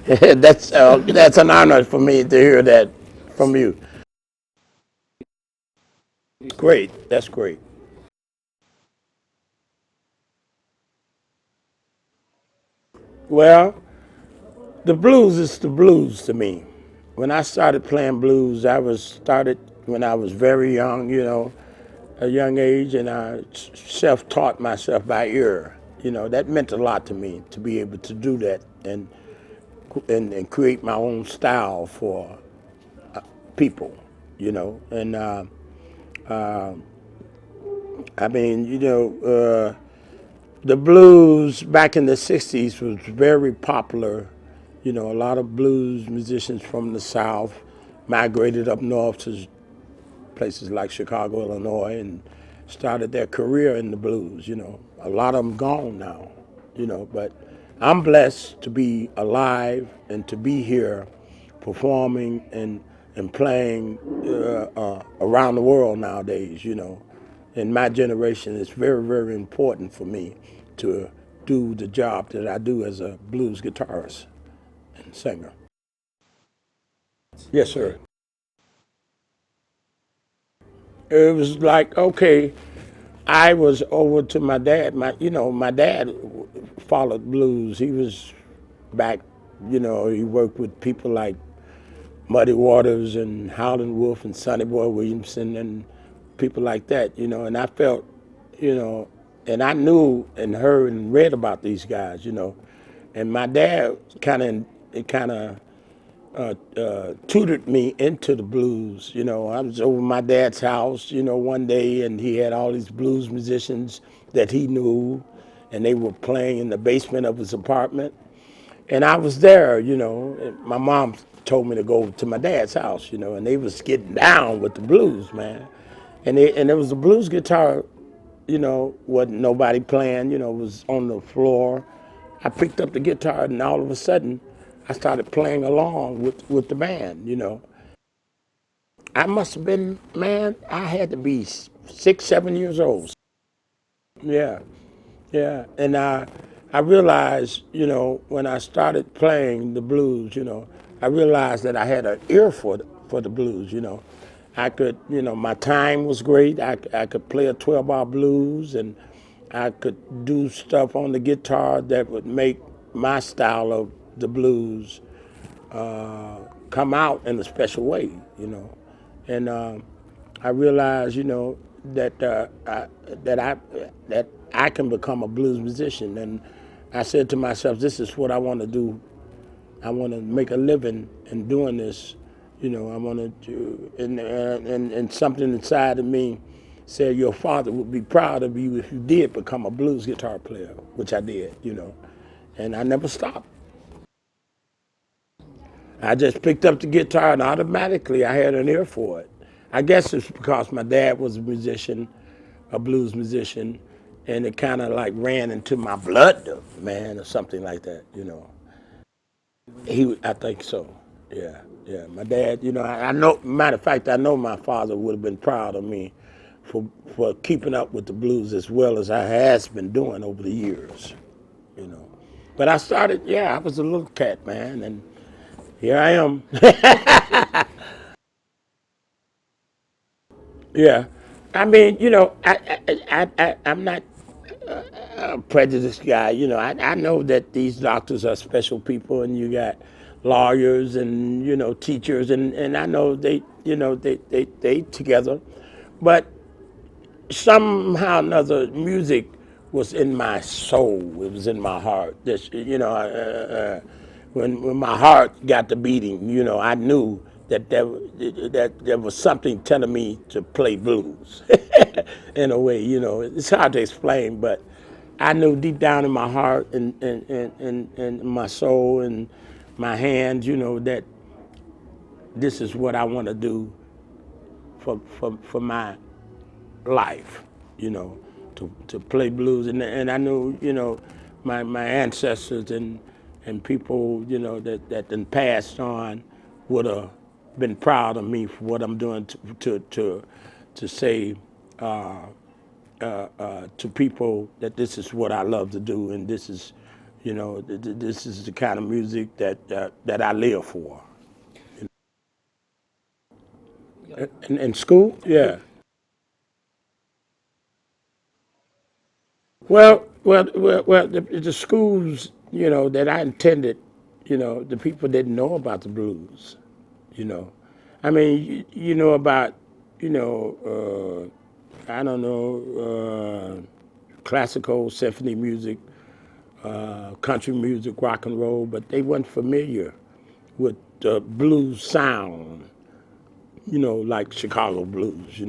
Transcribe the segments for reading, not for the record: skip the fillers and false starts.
That's an honor for me to hear that from you. Great, that's great. Well, the blues is the blues to me. When I started playing blues, I was started when I was very young, a young age, and I self-taught myself by ear. That meant a lot to me to be able to do that and create my own style for people. And I mean, the blues back in the '60s was very popular. A lot of blues musicians from the South migrated up north to places like Chicago, Illinois, and started their career in the blues. A lot of them gone now. But I'm blessed to be alive and to be here, performing and playing around the world nowadays. In my generation, it's very, very important for me to do the job that I do as a blues guitarist and singer. Yes, sir. It was like, okay, I was over to my dad. My dad followed blues. He was back, he worked with people like Muddy Waters and Howlin' Wolf and Sonny Boy Williamson and people like that, and I felt, you know, and I knew and heard and read about these guys, and my dad kind of tutored me into the blues. I was over my dad's house, one day, and he had all these blues musicians that he knew, and they were playing in the basement of his apartment. And I was there, and my mom told me to go to my dad's house, and they was getting down with the blues, man. And there was a blues guitar, wasn't nobody playing, was on the floor. I picked up the guitar, and all of a sudden, I started playing along with the band, I must have been, man, I had to be 6, 7 years old. Yeah, yeah. And I realized, when I started playing the blues, I realized that I had an ear for the blues, I could, my time was great. I could play a 12-bar blues, and I could do stuff on the guitar that would make my style of the blues come out in a special way, And I realized, that that I that I can become a blues musician, and I said to myself, "This is what I want to do. I want to make a living in doing this. I want to do." And something inside of me said, "Your father would be proud of you if you did become a blues guitar player," which I did, and I never stopped. I just picked up the guitar and automatically I had an ear for it. I guess it's because my dad was a musician, a blues musician, and it kind of like ran into my blood, man, or something like that, I think so. Yeah, yeah. My dad, I know. Matter of fact, I know my father would have been proud of me for for keeping up with the blues as well as I has been doing over the years, you know. But I started, yeah, I was a little cat, man, and here I am. Yeah. I mean, I'm not a prejudiced guy. I know that these doctors are special people, and you got lawyers and teachers, and I know they together, but somehow or another, music was in my soul. It was in my heart. When my heart got to beating, I knew that there was something telling me to play blues. In a way, it's hard to explain, but I knew deep down in my heart and my soul and my hands, that this is what I want to do for my life, to play blues. And I knew, my ancestors and people, that then passed on would have been proud of me for what I'm doing to say to people that this is what I love to do, and this is, This is the kind of music that I live for. In school, yeah. The schools, that I attended, the people didn't know about the blues. You know, I mean, you know about, I don't know, classical symphony music, country music, rock and roll, but they weren't familiar with the blues sound, like Chicago blues,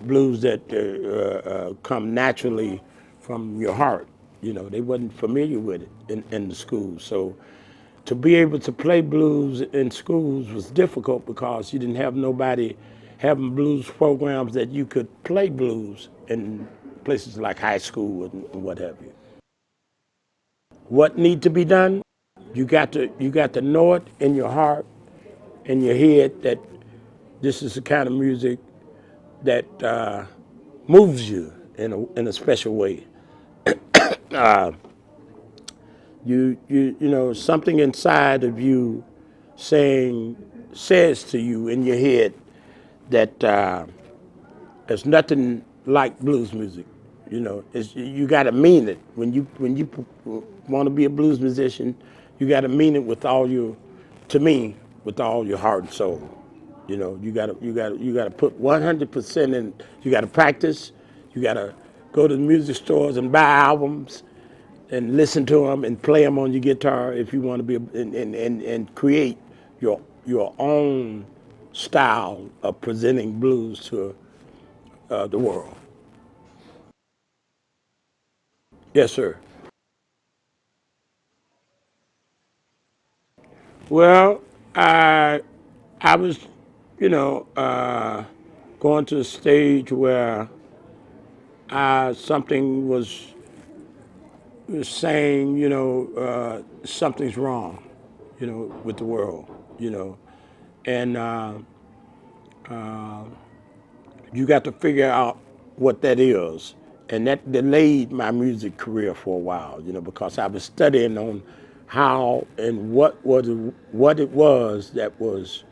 blues that come naturally from your heart. They wasn't familiar with it in the schools. So to be able to play blues in schools was difficult because you didn't have nobody having blues programs that you could play blues in places like high school and what have you. What need to be done? You got to know it in your heart, in your head that this is the kind of music that moves you in a special way. Something inside of you saying says to you in your head that there's nothing like blues music. You got to mean it when you want to be a blues musician. You got to mean it with all your, to me, with all your heart and soul. You got to put 100% in. You got to practice. You got to go to the music stores and buy albums and listen to them and play them on your guitar if you want to be and create your own style of presenting blues to the world. Yes, sir. Well, I was, going to a stage where something was saying, something's wrong, with the world, and you got to figure out what that is. And that delayed my music career for a while, because I was studying on how and what it was that was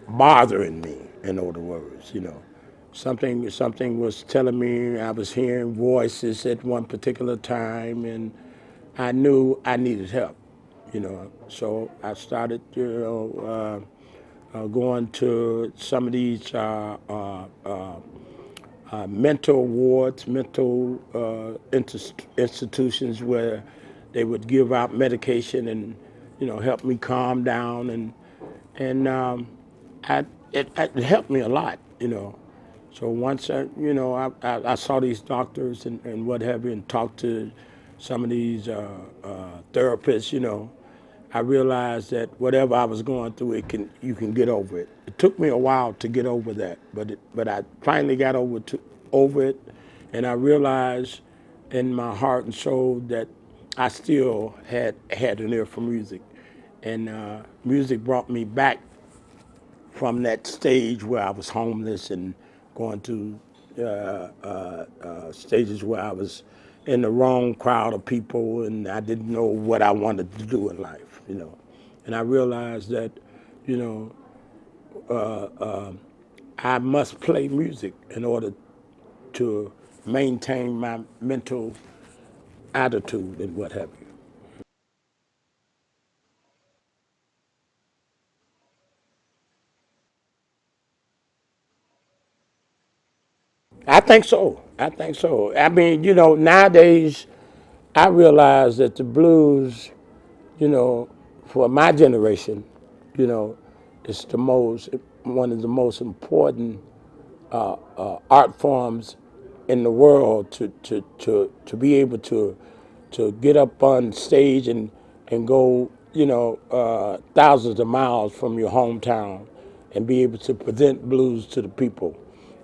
bothering me. In other words, something was telling me I was hearing voices at one particular time, and I knew I needed help. So I started, going to some of these mental wards, mental institutions where they would give out medication and help me calm down and it helped me a lot. So once I saw these doctors and what have you and talked to some of these therapists, I realized that whatever I was going through, you can get over it. It took me a while to get over that, but I finally got over it, and I realized in my heart and soul that I still had an ear for music, and music brought me back from that stage where I was homeless and going to stages where I was in the wrong crowd of people and I didn't know what I wanted to do in life. And I realized that, you know, I must play music in order to maintain my mental attitude and what have you. I think so. I think so. I mean, nowadays I realize that the blues, you know, for my generation, you know, it's one of the most important art forms in the world to be able to get up on stage and go, thousands of miles from your hometown and be able to present blues to the people.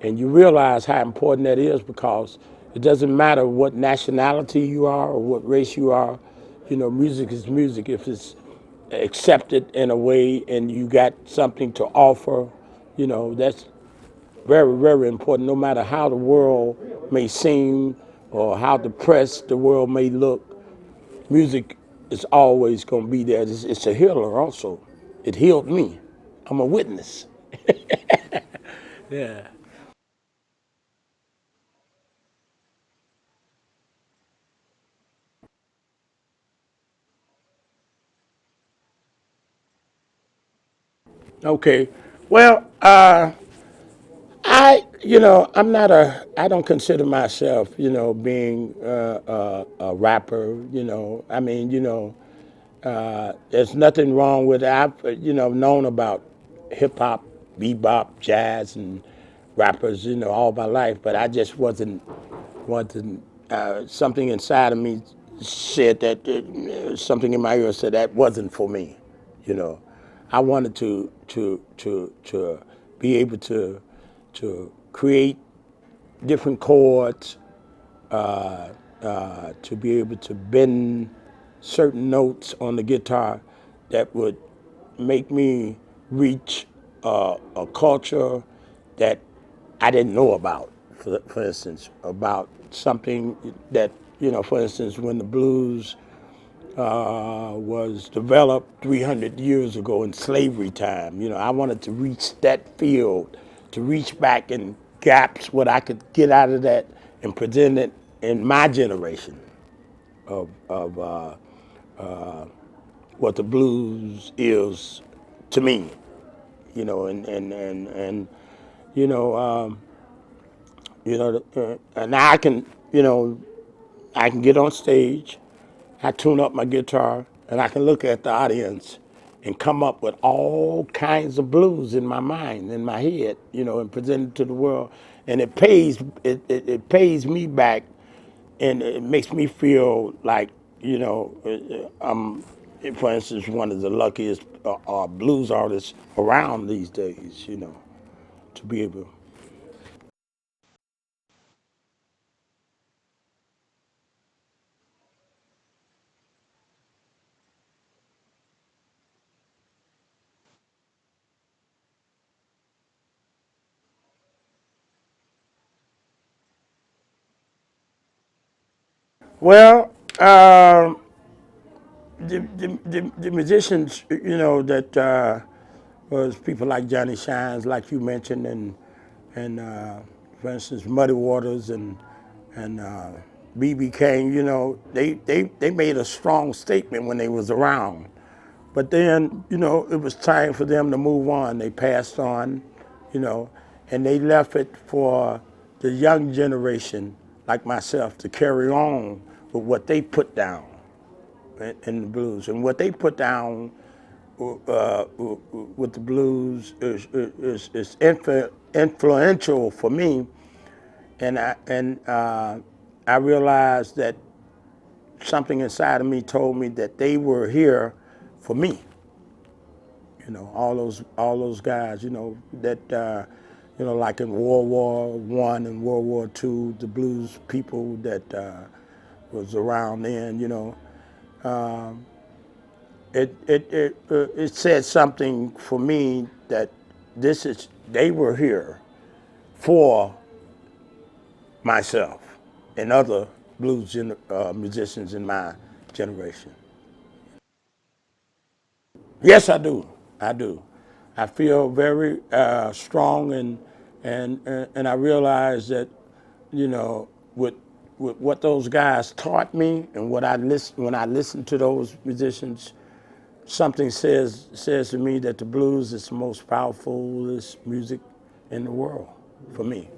And you realize how important that is because it doesn't matter what nationality you are or what race you are, music is music. If it's accepted in a way and you got something to offer, that's very, very important, no matter how the world may seem or how depressed the world may look. music is always going to be there. It's a healer also. It healed me. I'm a witness. Yeah. Okay. Well, I'm not I don't consider myself, being a rapper. I mean, there's nothing wrong with it. I've, known about hip hop, bebop, jazz, and rappers, all my life, but I just wasn't. Something inside of me said that something in my ear said that wasn't for me. You know, I wanted to be able to create different chords, to be able to bend certain notes on the guitar that would make me reach a culture that I didn't know about. For instance, about something that, for instance, when the blues was developed 300 years ago in slavery time. I wanted to reach that field, to reach back in gaps, what I could get out of that and present it in my generation of what the blues is to me. And you know, um, and I can, I can get on stage, I tune up my guitar, and I can look at the audience and come up with all kinds of blues in my mind, in my head, and present it to the world. And it pays me back, and it makes me feel like, I'm, for instance, one of the luckiest blues artists around these days, to be able. Well, the musicians, that was people like Johnny Shines, like you mentioned, and for instance, Muddy Waters and B.B. King. They made a strong statement when they was around. But then, it was time for them to move on. They passed on, you know, and they left it for the young generation, like myself, to carry on with what they put down in the blues. And what they put down with the blues is influential for me. And I realized that something inside of me told me that they were here for me. All those guys, that like in World War One and World War Two, the blues people that was around then, it said something for me that they were here for myself and other musicians in my generation. Yes, I do. I do. I feel very strong, and I realize that, you know, with what those guys taught me and what I listen when I listen to those musicians, something says to me that the blues is the most powerful music in the world for me.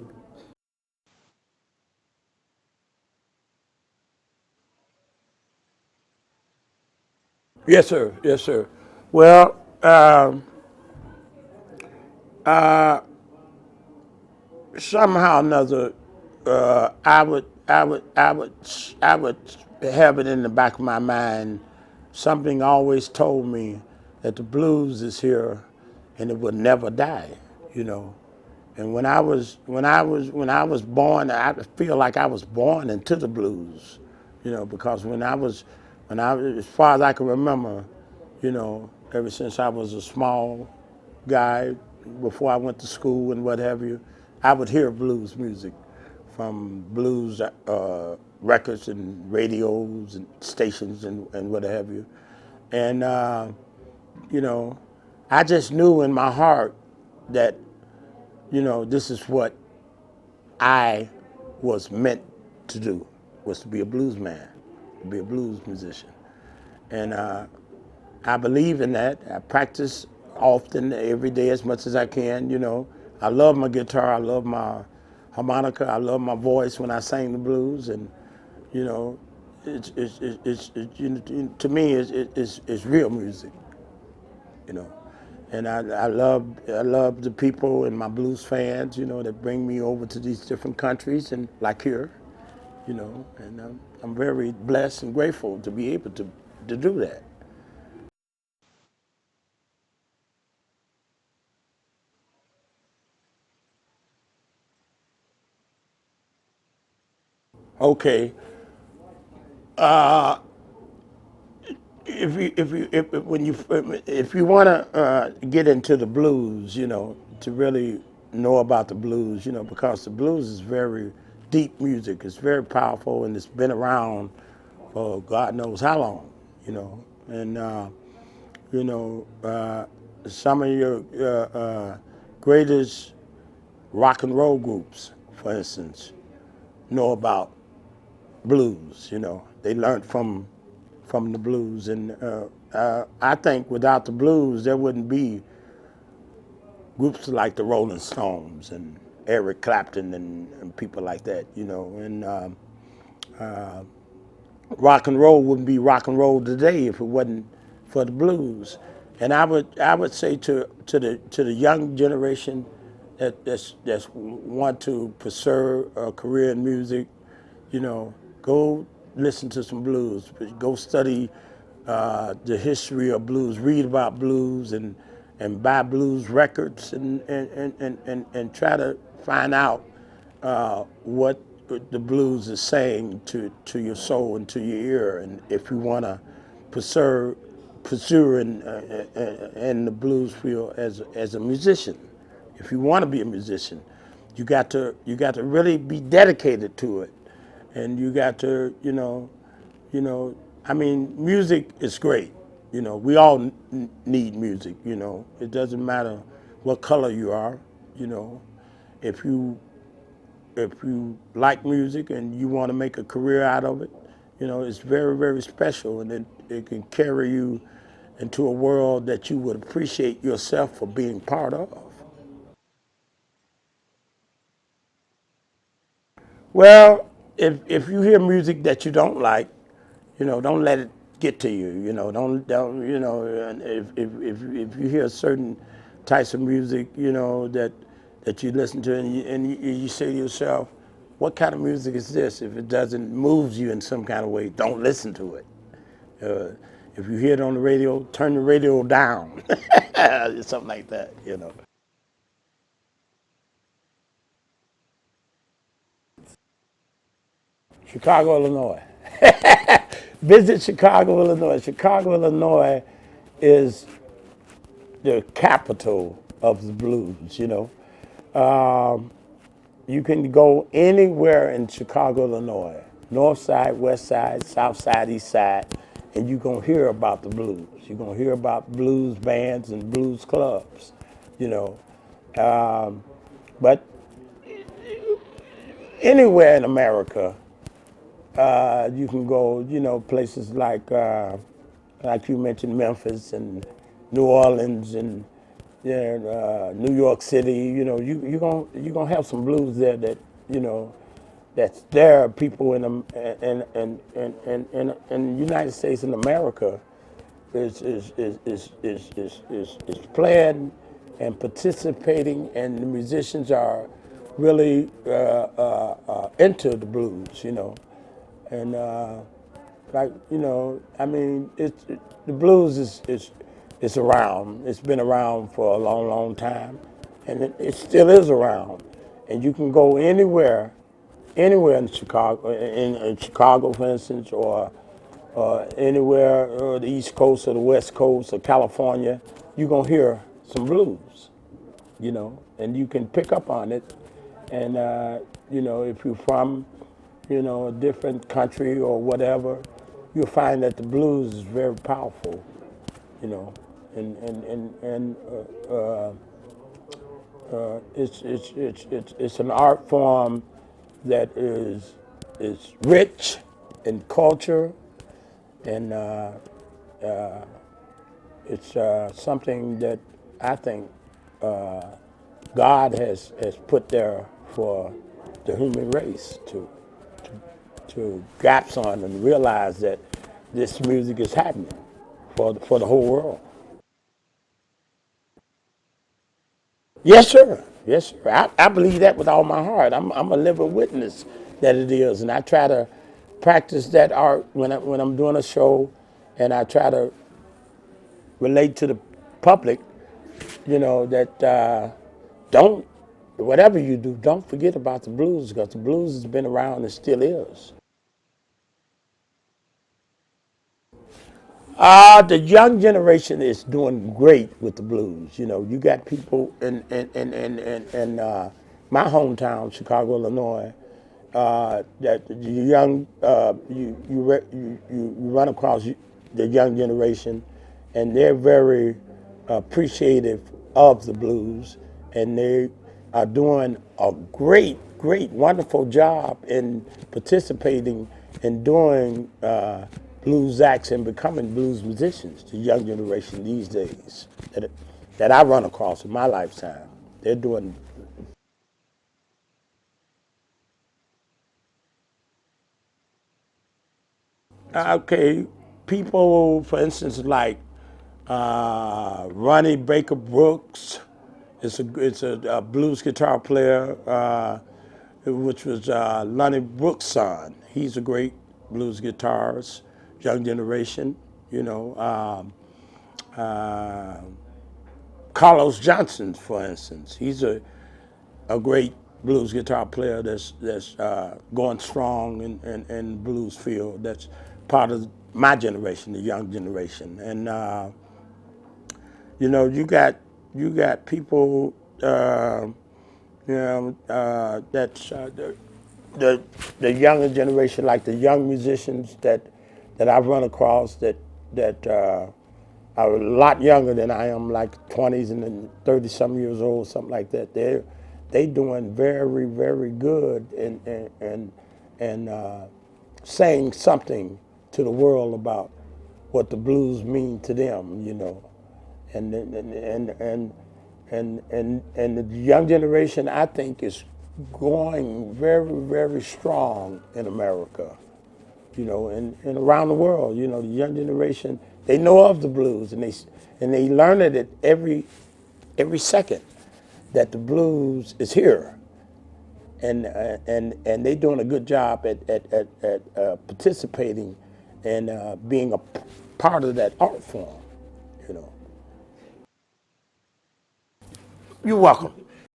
Yes, sir. Yes, sir. Well, somehow or another, I would have it in the back of my mind. Something always told me that the blues is here, and it will never die. You know, and when I was born, I feel like I was born into the blues. Because as far as I can remember, ever since I was a small guy, before I went to school and what have you, I would hear blues music, from blues records and radios and stations and what have you. And, you know, I just knew in my heart that, this is what I was meant to do, was to be a blues man, to be a blues musician. And I believe in that. I practice often, every day, as much as I can. I love my guitar. I love my harmonica. I love my voice when I sing the blues. And you know, to me, it's real music. You know, and I love the people and my blues fans. That bring me over to these different countries and like here. And I'm very blessed and grateful to be able to do that. Okay, if you want to get into the blues, to really know about the blues, because the blues is very deep music. It's very powerful, and it's been around for God knows how long, and you know, uh, some of your greatest rock and roll groups, for instance, know about blues. They learned from the blues, and I think without the blues, there wouldn't be groups like the Rolling Stones and Eric Clapton and people like that. And rock and roll wouldn't be rock and roll today if it wasn't for the blues. And I would say to the young generation that's want to pursue a career in music, go listen to some blues. Go study the history of blues. Read about blues and buy blues records and try to find out what the blues is saying to your soul and to your ear. And if you want to pursue in the blues field as a musician, if you want to be a musician, you got to really be dedicated to it, and you got to you know I mean, music is great. We all need music. It doesn't matter what color you are. You know, if you if you like music and you want to make a career out of it, it's very, very special, and it can carry you into a world that you would appreciate yourself for being part of. Well, if you hear music that you don't like, don't let it get to you. Don't and if you hear certain types of music, that you listen to, and you say to yourself, what kind of music is this? If it doesn't move you in some kind of way, don't listen to it. Uh, if you hear it on the radio, turn the radio down. Something like that. Chicago, Illinois. Visit Chicago, Illinois. Chicago, Illinois is the capital of the blues. You can go anywhere in Chicago, Illinois, north side, west side, south side, east side, and you're going to hear about the blues. You're going to hear about blues bands and blues clubs, you know. But anywhere in America, you can go, places like you mentioned, Memphis and New Orleans and New York City. You're gonna have some blues there that you know that's there. People in the United States and America is playing and participating, and the musicians are really into the blues. And I mean, the blues is around. It's been around for a long, long time, and it still is around. And you can go anywhere in Chicago, in Chicago, for instance, or anywhere the East Coast or the West Coast or California. You're gonna hear some blues, and you can pick up on it. And if you're from a different country or whatever, you'll find that the blues is very powerful, you know, and it's an art form that is rich in culture, and it's something that I think God has put there for the human race to grasp on and realize that this music is happening for the whole world. Yes, sir. Yes, sir. I believe that with all my heart. I'm a living witness that it is, and I try to practice that art when I'm doing a show, and I try to relate to the public. That don't whatever you do, don't forget about the blues because the blues has been around and still is. The young generation is doing great with the blues. You got people in my hometown, Chicago, Illinois, that the young you run across the young generation, and they're very appreciative of the blues, and they are doing a great, wonderful job in participating and doing blues acts and becoming blues musicians. The young generation these days that I run across in my lifetime, they're doing. Okay, people, for instance, like Ronnie Baker Brooks. It's a blues guitar player, which was Lonnie Brooks' son. He's a great blues guitarist, young generation. You know, Carlos Johnson, for instance, he's a great blues guitar player that's going strong in the blues field. That's part of my generation, the young generation, and you got people, that's the the younger generation, like the young musicians that I've run across that are a lot younger than I am, like 20s and then 30 some years old, something like that. They doing very good and saying something to the world about what the blues mean to them. And the young generation, I think, is growing very strong in America, and around the world. The young generation, they know of the blues, and they learn it at every second that the blues is here, and they doing a good job at participating and being a part of that art form. You know, you're welcome.